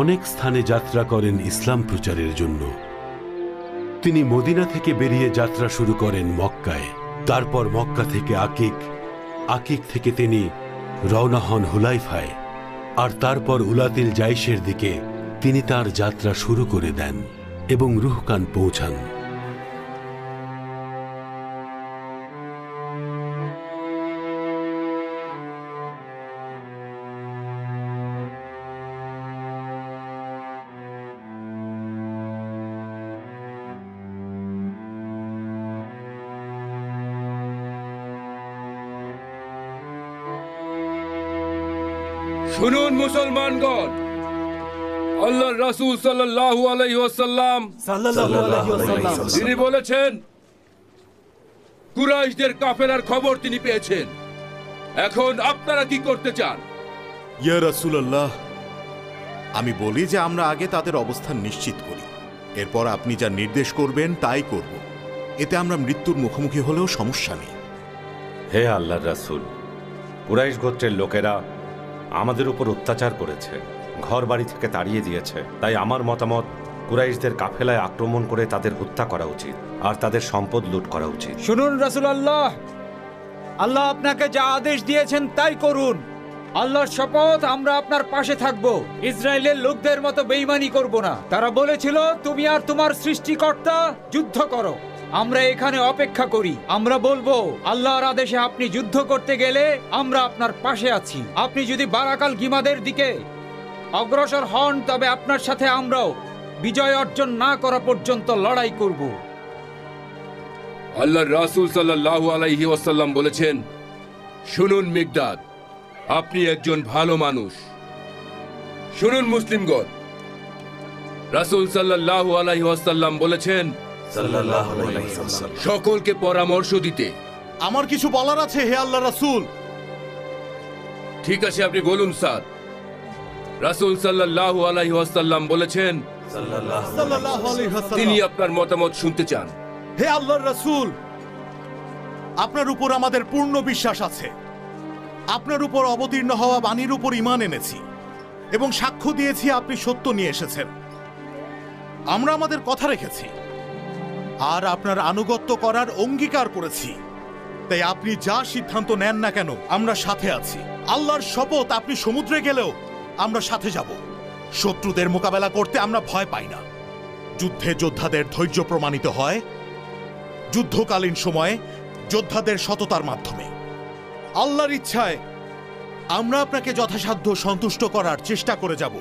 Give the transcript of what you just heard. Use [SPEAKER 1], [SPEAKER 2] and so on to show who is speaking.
[SPEAKER 1] অনেক স্থানে যাত্রা করেন ইসলাম প্রচারের জন্য। তিনি মদিনা থেকে বেরিয়ে যাত্রা শুরু করেন মক্কায়। তারপর মক্কা থেকে আকিক থেকে তিনি রওনা হন হুলাইফায়, আর তারপর উলাতিল জাইশের দিকে তিনি তার যাত্রা শুরু করে দেন এবং রুহকান পৌঁছান।
[SPEAKER 2] শুনুন মুসলমানগণ, আল্লাহর রাসূল সাল্লাল্লাহু আলাইহি ওয়াসাল্লাম তিনি বলেছেন, কুরাইশদের কাফেলার খবর তিনি পেয়েছেন। এখন আপনারা কি করতে চান?
[SPEAKER 3] ইয়া রাসূলুল্লাহ, আমি বলি যে আমরা আগে তাদের অবস্থান নিশ্চিত করি, এরপর আপনি যা নির্দেশ করবেন তাই করব। এতে আমরা মৃত্যুর মুখোমুখি হলেও সমস্যা নেই।
[SPEAKER 4] হে আল্লাহর রাসূল, কুরাইশ গোত্রের লোকেরা আমাদের উপর অত্যাচার করেছে, ঘর বাড়ি থেকে তাড়িয়ে দিয়েছে। তাই আমার মতামত, কুরাইশদের কাফেলায় আক্রমণ করে তাদের হত্যা করা উচিত আর তাদের সম্পদ লুট করা উচিত।
[SPEAKER 5] শুনুন রাসূলুল্লাহ, আল্লাহ আপনাকে যা আদেশ দিয়েছেন তাই করুন। আল্লাহর শপথ, আমরা আপনার পাশে থাকব। ইসরায়েলের লোকদের মতো বেঈমানি করব না। তারা বলেছিল, তুমি আর তোমার সৃষ্টিকর্তা যুদ্ধ করো, আমরা এখানে অপেক্ষা করি। আমরা বলবো, আল্লাহর আদেশে আপনি যুদ্ধ করতে গেলে আমরা আপনার পাশে আছি। আপনি যদি বারাকাল গিমাদের দিকে অগ্রসর হন, তবে আপনার সাথে আমরাও বিজয় অর্জন না করা পর্যন্ত লড়াই করব।
[SPEAKER 2] আল্লাহর রাসূল সাল্লাল্লাহু আলাইহি ওয়াসাল্লাম বলেছেন, শুনুন মিকদাদ, আপনি একজন ভালো মানুষ। শুনুন মুসলিমগণ, রাসূল সাল্লাল্লাহু আলাইহি ওয়াসাল্লাম বলেছেন সকলকে পরামর্শ দিতে।
[SPEAKER 3] আমার কিছু বলার আছে হে আল্লাহর রাসূল।
[SPEAKER 2] ঠিক আছে, আপনি বলুন স্যার। রাসূল সাল্লাল্লাহু আলাইহি ওয়াসাল্লাম বলেছেন তিনি আপনার মতামত শুনতে চান।
[SPEAKER 3] হে আল্লাহর রাসূল, আপনার উপর আমাদের পূর্ণ বিশ্বাস আছে। আপনার উপর অবতীর্ণ হওয়া বাণীর উপর ঈমান এনেছি এবং সাক্ষ্য দিয়েছি আপনি সত্য নিয়ে এসেছেন। আমরা আমাদের কথা রেখেছি আর আপনার আনুগত্য করার অঙ্গীকার করেছি। তাই আপনি যা সিদ্ধান্ত নেন না কেন, আমরা সাথে আছি। আল্লাহর শপথ, আপনি সমুদ্রে গেলেও আমরা সাথে যাব। শত্রুদের মোকাবেলা করতে আমরা ভয় পাই না। যুদ্ধে যোদ্ধাদের ধৈর্য প্রমাণিত হয় যুদ্ধকালীন সময়ে যোদ্ধাদের সততার মাধ্যমে। আল্লাহর ইচ্ছায় আমরা আপনাকে যথাসাধ্য সন্তুষ্ট করার চেষ্টা করে যাব।